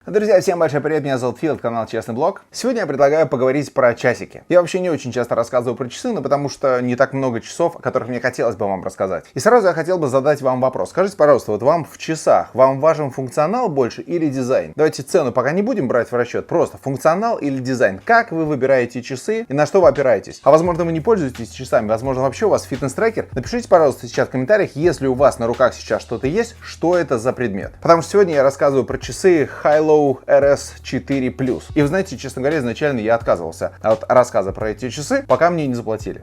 Друзья, всем большой привет, меня зовут Фил, канал Честный Блог. Сегодня я предлагаю поговорить про часики. Я вообще не очень часто рассказываю про часы, но потому что не так много часов, о которых мне хотелось бы вам рассказать. И сразу я хотел бы задать вам вопрос. Скажите, пожалуйста, вот вам в часах, вам важен функционал больше или дизайн? Давайте цену пока не будем брать в расчет, просто функционал или дизайн. Как вы выбираете часы и на что вы опираетесь? А возможно, вы не пользуетесь часами, возможно, вообще у вас фитнес-трекер? Напишите, пожалуйста, сейчас в комментариях, если у вас на руках сейчас что-то есть, что это за предмет. Потому что сегодня я рассказываю про часы High-Low RS4+. И вы знаете, честно говоря, изначально я отказывался от рассказа про эти часы, пока мне не заплатили.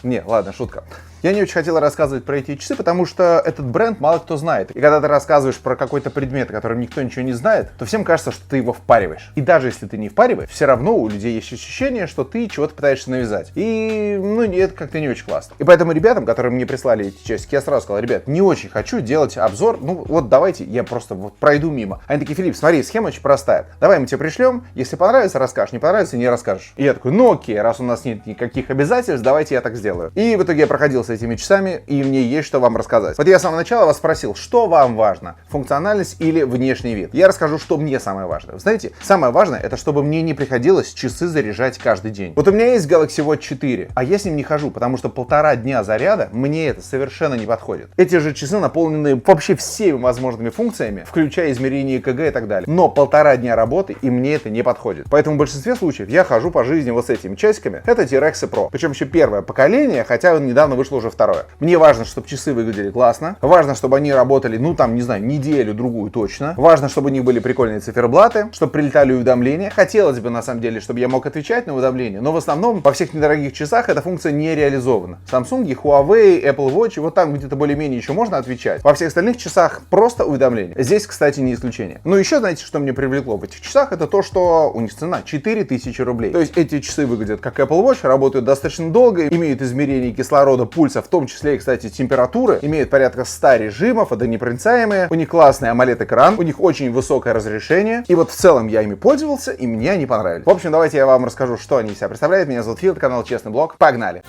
Не, ладно, шутка. Я не очень хотел рассказывать про эти часы, потому что этот бренд мало кто знает. И когда ты рассказываешь про какой-то предмет, о котором никто ничего не знает, то всем кажется, что ты его впариваешь. И даже если ты не впариваешь, все равно у людей есть ощущение, что ты чего-то пытаешься навязать. И, это как-то не очень классно. И поэтому ребятам, которые мне прислали эти часики, я сразу сказал: ребят, не очень хочу делать обзор, давайте я просто пройду мимо. Они такие: Филипп, смотри, схема очень простая. Давай мы тебе пришлем, если понравится, расскажешь, не понравится, не расскажешь. И я такой: окей, раз у нас нет никаких обязательств, давайте я так сделаю. И в итоге я проходил с этими часами, и мне есть что вам рассказать. Вот я с самого начала вас спросил, что вам важно, функциональность или внешний вид. Я расскажу, что мне самое важное. Вы знаете, самое важное, это чтобы мне не приходилось часы заряжать каждый день. Вот у меня есть Galaxy Watch 4, а я с ним не хожу, потому что 1,5 дня заряда мне это совершенно не подходит. Эти же часы наполнены вообще всеми возможными функциями, включая измерение ЭКГ и так далее. Но 1,5 дня работы, и мне это не подходит. Поэтому в большинстве случаев я хожу по жизни вот с этими часиками. Это T-Rex Pro. Причем еще первое поколение, хотя недавно вышло уже второе. Мне важно, чтобы часы выглядели классно. Важно, чтобы они работали, неделю-другую точно. Важно, чтобы у них были прикольные циферблаты, чтобы прилетали уведомления. Хотелось бы, на самом деле, чтобы я мог отвечать на уведомления, но в основном во всех недорогих часах эта функция не реализована. Samsung, Huawei, Apple Watch, вот там где-то более-менее еще можно отвечать. Во всех остальных часах просто уведомления. Здесь, кстати, не исключение. Но еще, знаете, что мне привлекло в этих часах? Это то, что у них цена 4000 рублей. То есть эти часы выглядят как Apple Watch, работают достаточно долго, имеют измерение кислорода, пульса, в том числе, кстати, температуры, имеют порядка 100 режимов, водонепроницаемые, у них классный AMOLED-экран, у них очень высокое разрешение. И вот в целом я ими пользовался, и мне они понравились. В общем, давайте я вам расскажу, что они из себя представляют. Меня зовут Фил, канал Честный Блог. Погнали!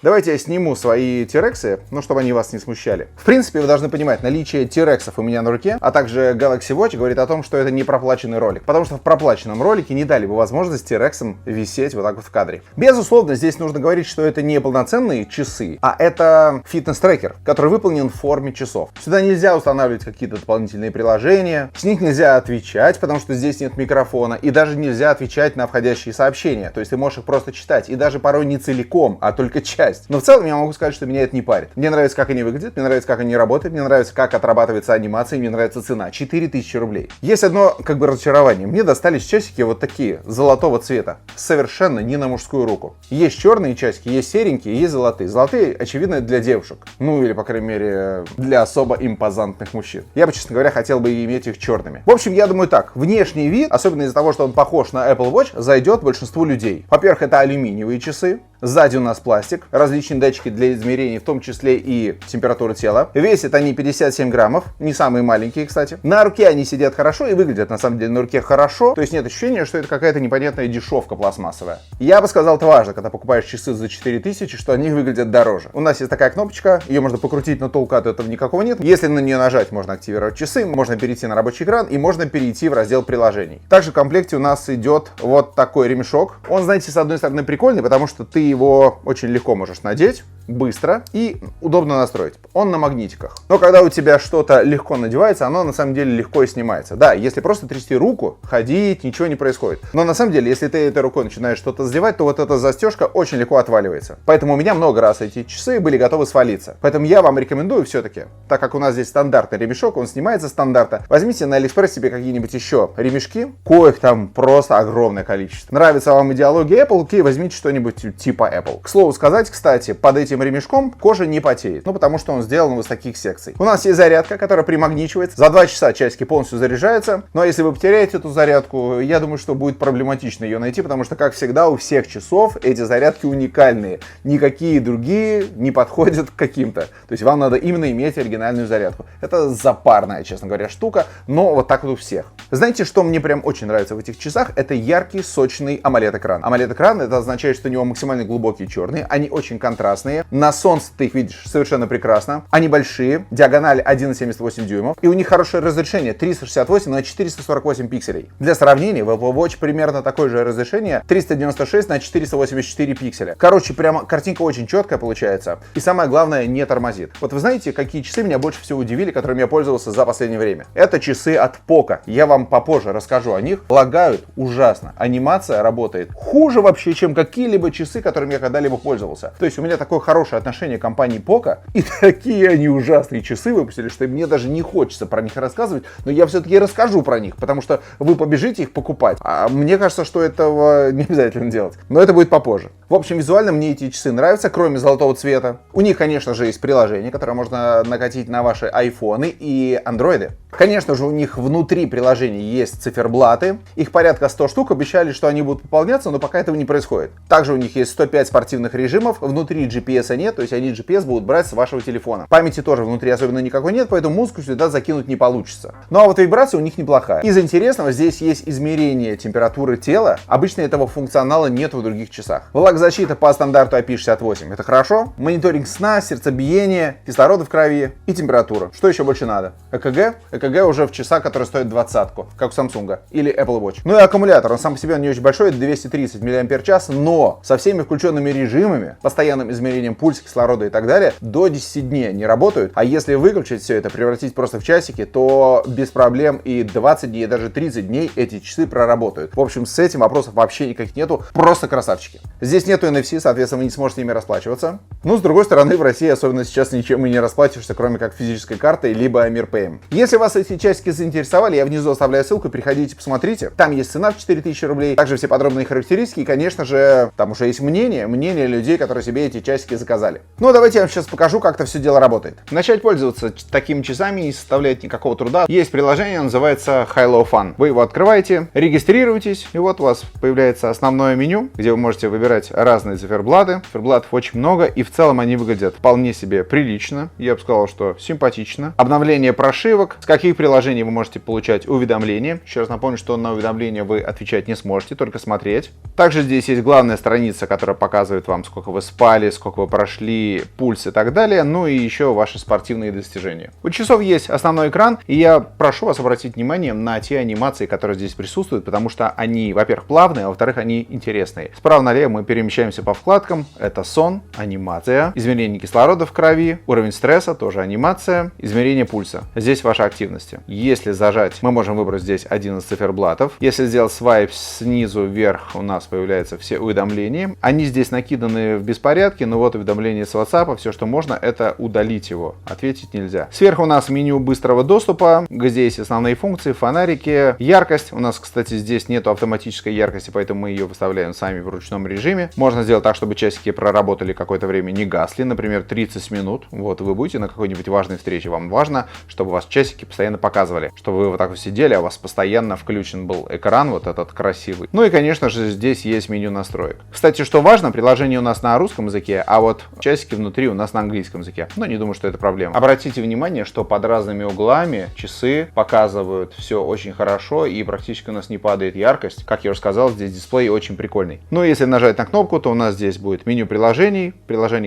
Давайте я сниму свои T-Rex, чтобы они вас не смущали. В принципе, вы должны понимать, наличие T-Rex у меня на руке, а также Galaxy Watch говорит о том, что это не проплаченный ролик. Потому что в проплаченном ролике не дали бы возможность T-Rex висеть вот так вот в кадре. Безусловно, здесь нужно говорить, что это не полноценные часы, а это фитнес-трекер, который выполнен в форме часов. Сюда нельзя устанавливать какие-то дополнительные приложения, с них нельзя отвечать, потому что здесь нет микрофона, и даже нельзя отвечать на входящие сообщения. То есть ты можешь их просто читать, и даже порой не целиком, а только часть. Но в целом я могу сказать, что меня это не парит. Мне нравится, как они выглядят, мне нравится, как они работают, мне нравится, как отрабатывается анимация, мне нравится цена. 4000 рублей. Есть одно, разочарование. Мне достались часики вот такие, золотого цвета. Совершенно не на мужскую руку. Есть черные часики, есть серенькие, есть золотые. Золотые, очевидно, для девушек. Или, по крайней мере, для особо импозантных мужчин. Я бы, честно говоря, хотел бы иметь их черными. В общем, я думаю так. Внешний вид, особенно из-за того, что он похож на Apple Watch, зайдет большинству людей. Во-первых, это алюминиевые часы. Сзади у нас пластик, различные датчики для измерений, в том числе и температуры тела. Весят они 57 граммов, не самые маленькие, кстати. На руке они сидят хорошо и выглядят, на самом деле, на руке хорошо. То есть нет ощущения, что это какая-то непонятная дешевка пластмассовая. Я бы сказал, это важно, когда покупаешь часы за 4000, что они выглядят дороже. У нас есть такая кнопочка, ее можно покрутить, но толку от этого никакого нет. Если на нее нажать, можно активировать часы, можно перейти на рабочий экран и можно перейти в раздел приложений. Также в комплекте у нас идет вот такой ремешок. Он, знаете, с одной стороны прикольный, потому что ты его очень легко можешь надеть, быстро и удобно настроить. Он на магнитиках. Но когда у тебя что-то легко надевается, оно на самом деле легко и снимается. Да, если просто трясти руку, ходить, ничего не происходит. Но на самом деле, если ты этой рукой начинаешь что-то задевать, то вот эта застежка очень легко отваливается. Поэтому у меня много раз эти часы были готовы свалиться. Поэтому я вам рекомендую все-таки, так как у нас здесь стандартный ремешок, он снимается стандарта, возьмите на Алиэкспресс себе какие-нибудь еще ремешки, коих там просто огромное количество. Нравится вам идеология Apple, окей, возьмите что-нибудь типа Apple. К слову сказать, кстати, под этим ремешком кожа не потеет, потому что он сделан из таких секций. У нас есть зарядка, которая примагничивается. За 2 часа часики полностью заряжаются. Но если вы потеряете эту зарядку, я думаю, что будет проблематично ее найти, потому что, как всегда, у всех часов эти зарядки уникальные. Никакие другие не подходят к каким-то. То есть вам надо именно иметь оригинальную зарядку. Это запарная, честно говоря, штука, но вот так вот у всех. Знаете, что мне прям очень нравится в этих часах? Это яркий, сочный AMOLED-экран. AMOLED-экран — это означает, что у него максимально глубокие черные, они очень контрастные. приложение. На солнце ты их видишь совершенно прекрасно. Они большие, диагональ 1,78 дюймов. И у них хорошее разрешение 368 на 448 пикселей. Для сравнения, в Apple Watch примерно такое же разрешение 396 на 484 пикселя. Короче, прямо картинка очень четкая получается. И самое главное, не тормозит. Вот вы знаете, какие часы меня больше всего удивили, которыми я пользовался за последнее время? Это часы от Poco. Я вам попозже расскажу о них. Лагают ужасно. Анимация работает хуже вообще, чем какие-либо часы, которыми я когда-либо пользовался. То есть у меня такое хорошее отношение к компании Poco, и такие они ужасные часы выпустили, что мне даже не хочется про них рассказывать, но я все-таки расскажу про них, потому что вы побежите их покупать. А мне кажется, что этого не обязательно делать. Но это будет попозже. В общем, визуально мне эти часы нравятся, кроме золотого цвета. У них, конечно же, есть приложение, которое можно накатить на ваши айфоны и андроиды. Конечно же, у них внутри приложения есть циферблаты. Их порядка 100 штук. Обещали, что они будут пополняться, но пока этого не происходит. Также у них есть 105 спортивных режимов. Внутри GPS нет, то есть они GPS будут брать с вашего телефона. Памяти тоже внутри особенно никакой нет, поэтому музыку сюда закинуть не получится. Ну а вот вибрация у них неплохая. Из интересного, здесь есть измерение температуры тела. Обычно этого функционала нет в других часах. Влагозащита по стандарту IP68. Это хорошо. Мониторинг сна, сердцебиения, кислорода в крови и температура. Что еще больше надо? ЭКГ? ЭКГ уже в часах, которые стоят 20-ку, как у Samsung или Apple Watch. Ну и аккумулятор, он сам по себе не очень большой, это 230 мАч, но со всеми включенными режимами, постоянным измерением пульса, кислорода и так далее, до 10 дней они работают. А если выключить все это, превратить просто в часики, то без проблем и 20 дней, и даже 30 дней эти часы проработают. В общем, с этим вопросов вообще никаких нету, просто красавчики. Здесь нету NFC, соответственно, вы не сможете ими расплачиваться. Ну, с другой стороны, в России особенно сейчас ничем и не расплачиваешься, кроме как физической картой, либо Мирпэем. Если вас эти часики заинтересовали, я внизу оставляю ссылку, переходите, посмотрите. Там есть цена в 4000 рублей, также все подробные характеристики, и, конечно же, там уже есть мнение людей, которые себе эти часики заказали. Ну, давайте я вам сейчас покажу, как это все дело работает. Начать пользоваться такими часами не составляет никакого труда. Есть приложение, называется Hi-Lo Fun. Вы его открываете, регистрируетесь, и вот у вас появляется основное меню, где вы можете выбирать разные циферблаты. Циферблатов очень много, и в целом они выглядят вполне себе прилично. Я бы сказал, что симпатично. Обновление прошивок. С каких приложений вы можете получать уведомления. Еще раз напомню, что на уведомления вы отвечать не сможете, только смотреть. Также здесь есть главная страница, которая показывает вам, сколько вы спали, сколько вы прошли, пульс и так далее. Ну и еще ваши спортивные достижения. У часов есть основной экран, и я прошу вас обратить внимание на те анимации, которые здесь присутствуют, потому что они, во-первых, плавные, а во-вторых, они интересные. Справа налево мы перемещаемся по вкладкам. Это сон, анимация, измерение кислорода в крови, уровень стресса, тоже анимация, измерение пульса. Здесь ваши активности. Если зажать, мы можем выбрать здесь один из циферблатов. Если сделать свайп снизу вверх, у нас появляются все уведомления. Они здесь накиданы в беспорядке, но вот уведомления с WhatsApp, все, что можно, это удалить его. Ответить нельзя. Сверху у нас меню быстрого доступа, где есть основные функции, фонарики, яркость. У нас, кстати, здесь нету автоматической яркости, поэтому мы ее выставляем сами в ручном режиме. Можно сделать так, чтобы часики проработали какое-то время, не гасли, например, 30 минут. Вот вы будете на какой-нибудь важной встрече, вам важно, чтобы у вас часики постоянно показывали, чтобы вы вот так вот сидели, а у вас постоянно включен был экран, вот этот красивый. Ну и, конечно же, здесь есть меню настроек. Кстати, что важно, приложение у нас на русском языке, а вот часики внутри у нас на английском языке. Но не думаю, что это проблема. Обратите внимание, что под разными углами часы показывают все очень хорошо и практически у нас не падает яркость. Как я уже сказал, здесь дисплей очень прикольный. Но если нажать на кнопку, то у нас здесь будет меню приложений,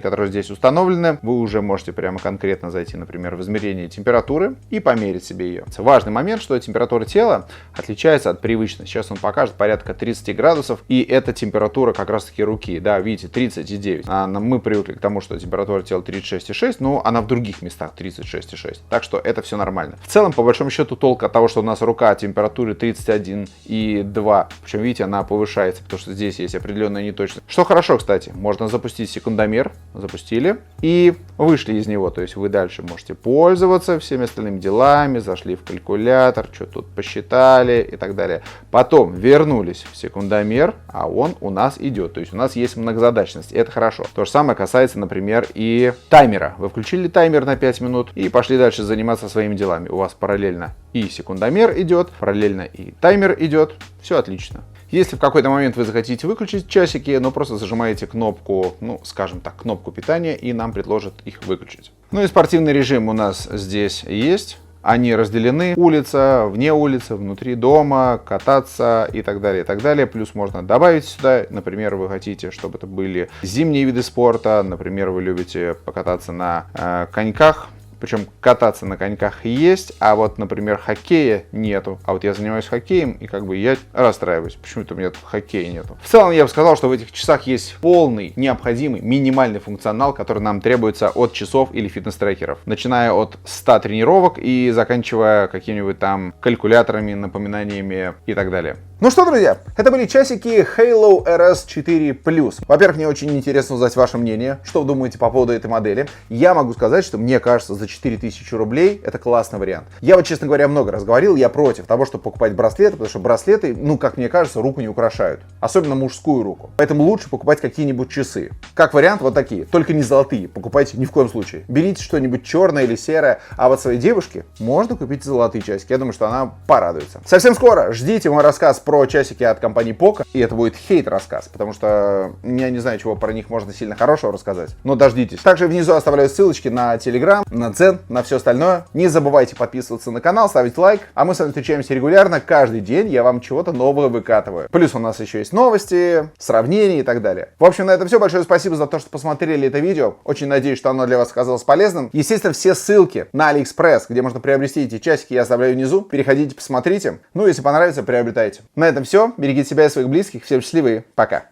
которые здесь установлены. Вы уже можете прямо конкретно зайти, например, в измерение температуры и померить себе ее. Важный момент, что температура тела отличается от привычной. Сейчас он покажет порядка 30 градусов, и это температура как раз-таки руки. Да, видите, 39. Мы привыкли к тому, что температура тела 36,6, но она в других местах 36,6. Так что это все нормально. В целом, по большому счету, толк от того, что у нас рука от температуры 31,2. Причем, видите, она повышается, потому что здесь есть определенная неточность. Что хорошо, кстати, можно запустить секундомер. Запустили и вышли из него. То есть вы дальше можете пользоваться всеми остальными делами, зашли в калькулятор, что тут посчитали и так далее. Потом вернулись в секундомер, а он у нас идет. То есть у нас есть многозадачность, и это хорошо. То же самое касается, например, и таймера. Вы включили таймер на 5 минут и пошли дальше заниматься своими делами. У вас параллельно и секундомер идет, параллельно и таймер идет. Все отлично. Если в какой-то момент вы захотите выключить часики, просто зажимаете кнопку, скажем так, кнопку питания, и нам предложат их выключить. Ну и спортивный режим у нас здесь есть. Они разделены: улица, вне улицы, внутри дома, кататься и так далее, и так далее. Плюс можно добавить сюда, например, вы хотите, чтобы это были зимние виды спорта, например, вы любите покататься на коньках. Причем кататься на коньках есть, а вот, например, хоккея нету. А вот я занимаюсь хоккеем, и как бы я расстраиваюсь, почему-то у меня тут хоккея нету. В целом, я бы сказал, что в этих часах есть полный, необходимый, минимальный функционал, который нам требуется от часов или фитнес-трекеров. Начиная от 100 тренировок и заканчивая какими-нибудь там калькуляторами, напоминаниями и так далее. Ну что, друзья, это были часики Halo RS4 Plus. Во-первых, мне очень интересно узнать ваше мнение, что вы думаете по поводу этой модели. Я могу сказать, что мне кажется, за 4000 рублей это классный вариант. Я вот, честно говоря, много раз говорил, я против того, чтобы покупать браслеты, потому что браслеты, ну, как мне кажется, руку не украшают. Особенно мужскую руку. Поэтому лучше покупать какие-нибудь часы. Как вариант, вот такие. Только не золотые. Покупайте ни в коем случае. Берите что-нибудь черное или серое. А вот своей девушке можно купить золотые часики. Я думаю, что она порадуется. Совсем скоро ждите мой рассказ про часики от компании Poco. И это будет хейт-рассказ, потому что я не знаю, чего про них можно сильно хорошего рассказать. Но дождитесь. Также внизу оставляю ссылочки на Telegram, на Дзен, на все остальное. Не забывайте подписываться на канал, ставить лайк. А мы с вами встречаемся регулярно. Каждый день я вам чего-то нового выкатываю. Плюс у нас еще есть новости, сравнения и так далее. В общем, на этом все. Большое спасибо за то, что посмотрели это видео. Очень надеюсь, что оно для вас оказалось полезным. Естественно, все ссылки на AliExpress, где можно приобрести эти часики, я оставляю внизу. Переходите, посмотрите. Ну, если понравится, приобретайте. На этом все. Берегите себя и своих близких. Всем счастливы. Пока.